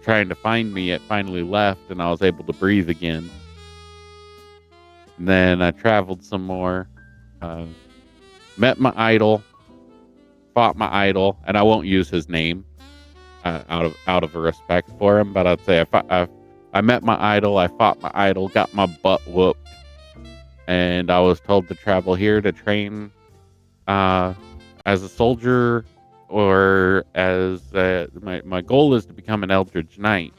trying to find me, it finally left and I was able to breathe again. And then I traveled some more, met my idol, fought my idol, and I won't use his name out of a respect for him, but I'd say I met my idol, I fought my idol, got my butt whooped, and I was told to travel here to train as a soldier, or as my goal is to become an Eldritch Knight.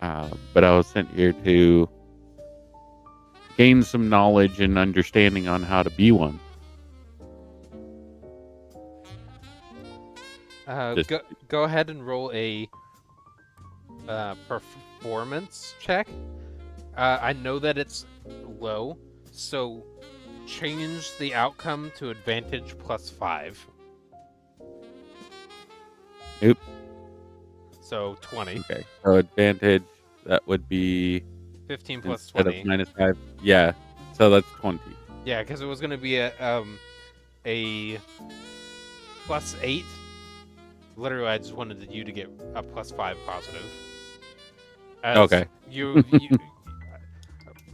But I was sent here to gain some knowledge and understanding on how to be one. Go ahead and roll a performance check. I know that it's low, so change the outcome to advantage +5. Nope. So 20. Okay. So advantage, that would be 15 plus instead 20. of -5. Yeah. So that's 20. Yeah, because it was going to be a +8. Literally, I just wanted you to get a +5 positive. Okay. You,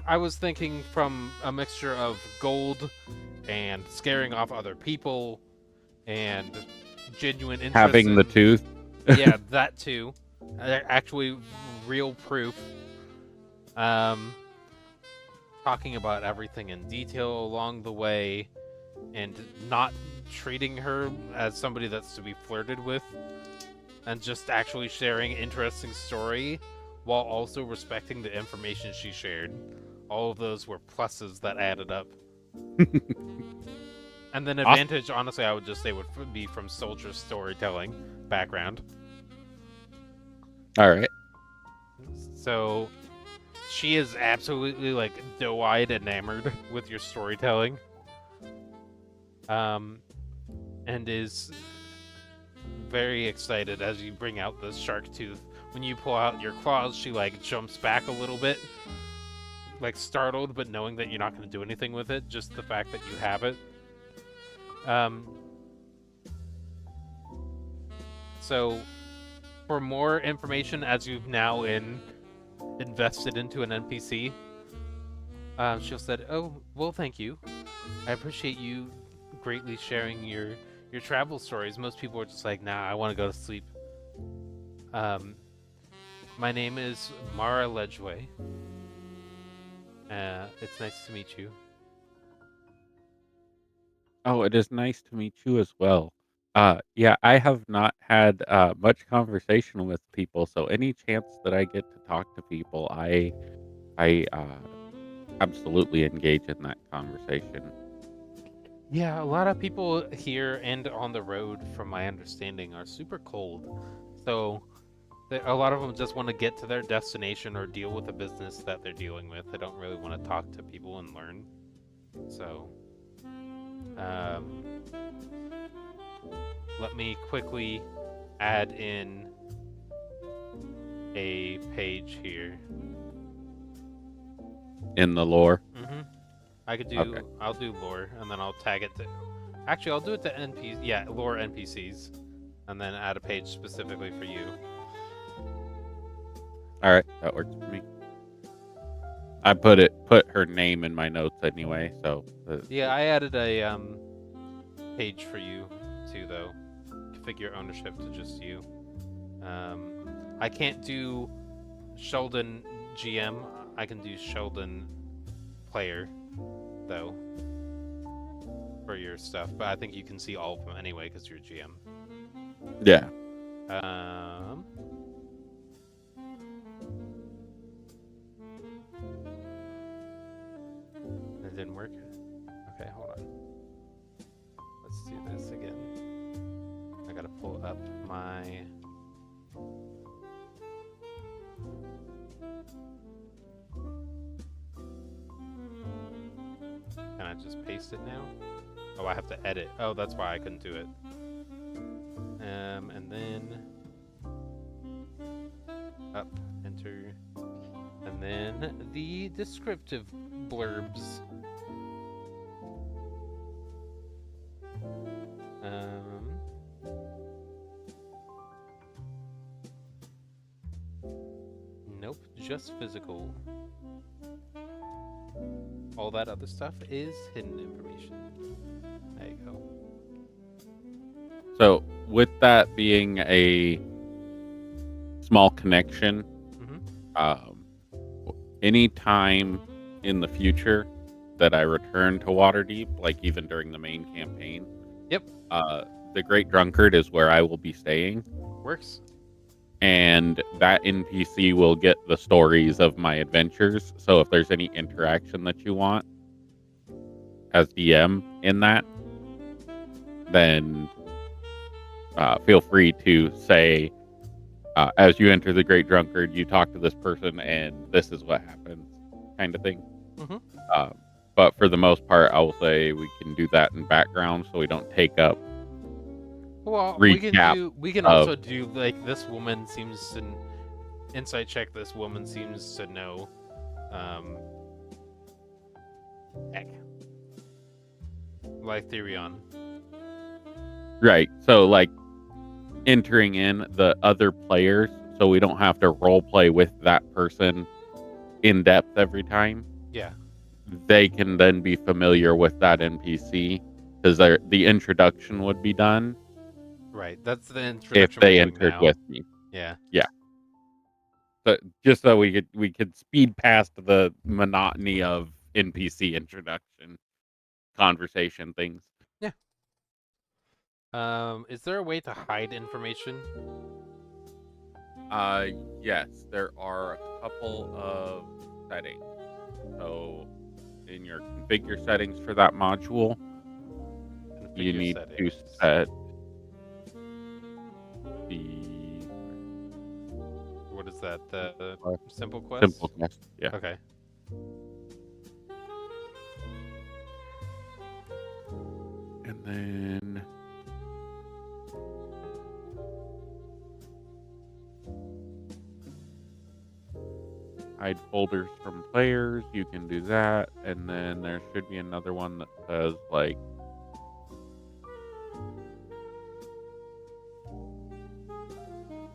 I was thinking from a mixture of gold and scaring off other people and genuine interest Having the tooth. Yeah, that too. Actually, real proof. Talking about everything in detail along the way and not treating her as somebody that's to be flirted with, and just actually sharing interesting story while also respecting the information she shared. All of those were pluses that added up. And then advantage, honestly, I would just say would be from soldier storytelling background. All right. So she is absolutely like doe-eyed enamored with your storytelling. And is very excited as you bring out the shark tooth. When you pull out your claws, she like jumps back a little bit, like startled, but knowing that you're not going to do anything with it, just the fact that you have it. So for more information, as you've now invested into an NPC, she'll said, "Oh, well, thank you. I appreciate you greatly sharing your travel stories. Most people are just like, nah, I want to go to sleep. My name is Mara Ledgway. It's nice to meet you." Oh, it is nice to meet you as well. Yeah, I have not had much conversation with people, so any chance that I get to talk to people, I absolutely engage in that conversation. Yeah, a lot of people here and on the road, from my understanding, are super cold. So a lot of them just want to get to their destination or deal with the business that they're dealing with. They don't really want to talk to people and learn. So, let me quickly add in a page here. In the lore. Mm-hmm. I could do. Okay. I'll do lore, and then I'll tag it to. Actually, I'll do it to NPCs. Yeah, lore NPCs, and then add a page specifically for you. All right, that works for me. I put her name in my notes anyway, so. Yeah, I added a page for you too, though. Configure ownership to just you. I can't do Sheldon GM. I can do Sheldon player, though, for your stuff. But I think you can see all of them anyway because you're GM. Yeah. It didn't work. Okay, hold on. Let's do this again. I gotta pull up my. Can I just paste it now? Oh, I have to edit. Oh, that's why I couldn't do it. And then up, enter, and then the descriptive blurbs. Nope, just physical. All that other stuff is hidden information. There you go. So, with that being a small connection, any time in the future that I return to Waterdeep, like even during the main campaign, Yep. The Great Drunkard is where I will be staying. Works. And that NPC will get the stories of my adventures. So if there's any interaction that you want as DM in that, then feel free to say, as you enter the Great Drunkard, you talk to this person and this is what happens, kind of thing. But for the most part, I will say we can do that in background so we don't take up. Well, we can also do like this woman seems to insight check. This woman seems to know. Heck. Like Therion. Right. So like entering in the other players so we don't have to role play with that person in depth every time. Yeah. They can then be familiar with that NPC because the introduction would be done. Right. That's the introduction if they entered with me. Yeah. Yeah. So just so we could speed past the monotony of NPC introduction conversation things. Yeah. Is there a way to hide information? Yes, there are a couple of settings. So in your configure settings for that module, you need to set the what is that? The simple quest? Simple quest, yeah. Okay. And then hide folders from players, you can do that. And then there should be another one that says like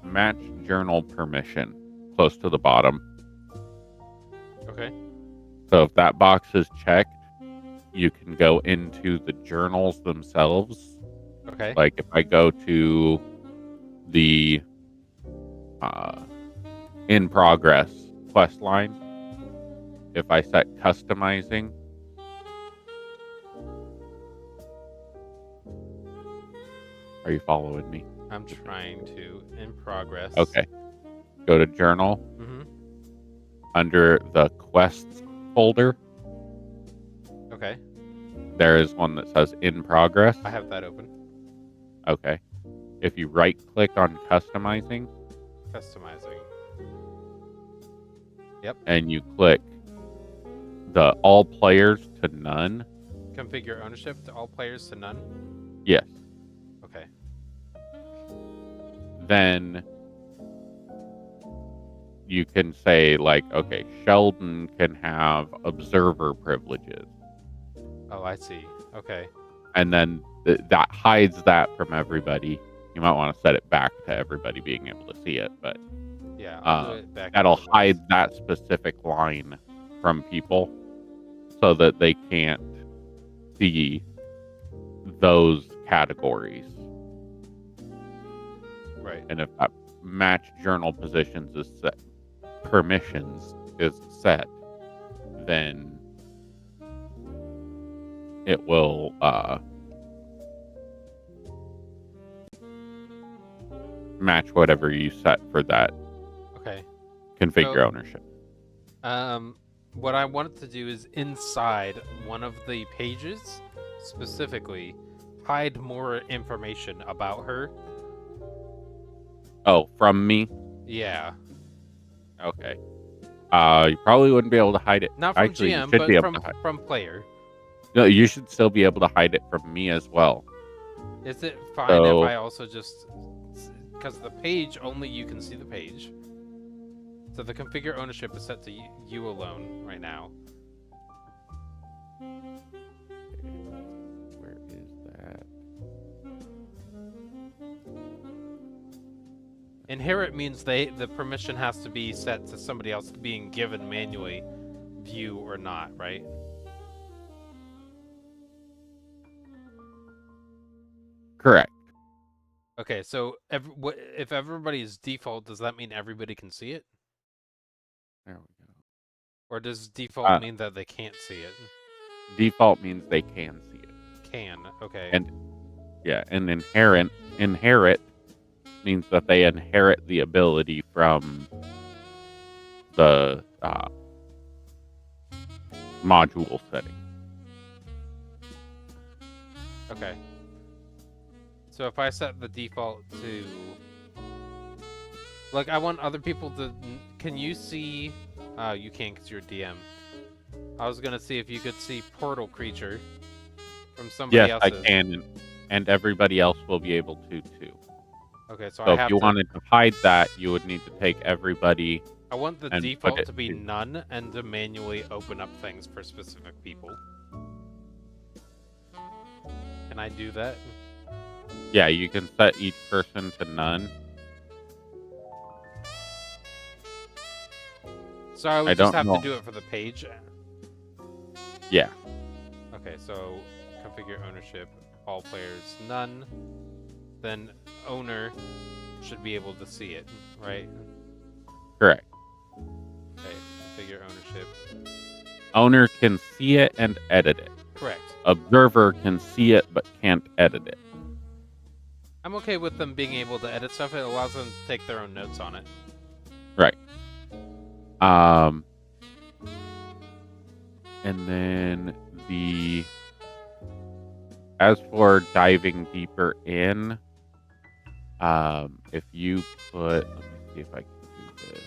match journal permission close to the bottom. Okay. So if that box is checked, you can go into the journals themselves. Okay. Like if I go to the in progress quest line, if I set customizing, are you following me? I'm trying to. In progress. Okay. Go to journal. Mm-hmm. Under the quests folder. Okay. There is one that says in progress. I have that open. Okay. If you right click on customizing. Customizing. Yep. And you click the all players to none. Configure ownership to all players to none? Yes. Okay. Then you can say like, okay, Sheldon can have observer privileges. Oh, I see. Okay. And then that hides that from everybody. You might want to set it back to everybody being able to see it, but yeah, I'll do it back that'll hide that specific line from people so that they can't see those categories. Right. And if that match journal positions is set, permissions is set, then it will match whatever you set for that. Okay. Configure ownership. what I wanted to do is inside one of the pages, specifically, hide more information about her. Oh, from me? Yeah. Okay. You probably wouldn't be able to hide it. Not from Actually, you GM, should be but able to hide. from player. No, you should still be able to hide it from me as well. Is it fine if So I also just... Because the page, only you can see the page. So the configure ownership is set to you alone right now. where is that? Inherit means the permission has to be set to somebody else being given manually, view or not, right? Correct. Okay, so if everybody is default, does that mean everybody can see it? There we go. Or does default mean that they can't see it? Default means they can see it. Can, okay. And yeah, and inherit means that they inherit the ability from the module setting. Okay. So if I set the default to... Like, I want other people to... Can you see... Oh, you can't because you're DM. I was going to see if you could see portal creature from somebody Yes, I else's. can, and everybody else will be able to too. Okay, so So I if have you to... wanted to hide that, you would need to take everybody. I want the and default put it to be to- none and to manually open up things for specific people. Can I do that? Yeah, you can set each person to none. So I would I just don't have know. to do it for the page. Yeah, Okay, so configure ownership, all players, none. Then owner should be able to see it, right? correct. Okay, configure ownership. Owner can see it and edit it. Correct. Observer can see it but can't edit it. I'm okay with them being able to edit stuff. It allows them to take their own notes on it. Right. And then as for diving deeper in, if you let me see if I can do this.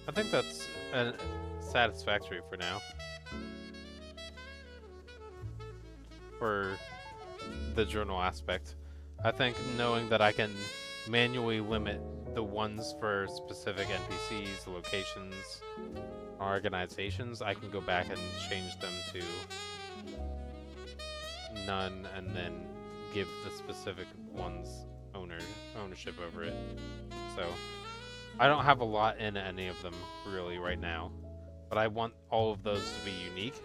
I think that's satisfactory for now. For the journal aspect. I think knowing that I can manually limit the ones for specific NPCs, locations, organizations, I can go back and change them to none and then give the specific ones ownership over it. So I don't have a lot in any of them really right now, but I want all of those to be unique.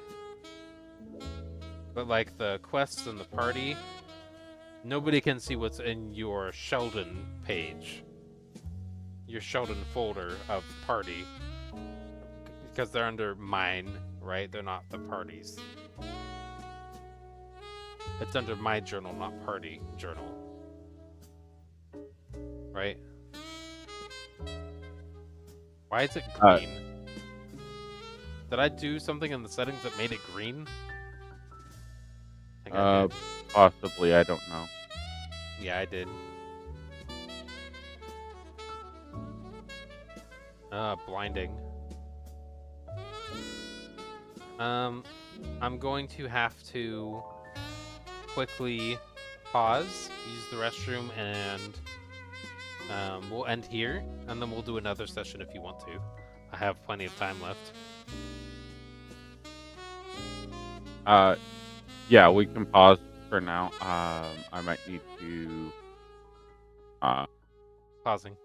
But like the quests and the party, nobody can see what's in your Sheldon page. Your Sheldon folder of party. Because they're under mine, right? They're not the party's. It's under my journal, not party journal. Right? Why is it green? Did I do something in the settings that made it green? I think I did. Possibly, I don't know. Yeah, I did. Blinding. I'm going to have to quickly pause, use the restroom, and we'll end here, and then we'll do another session if you want to. I have plenty of time left. Yeah, we can pause for now. I might need to Pausing.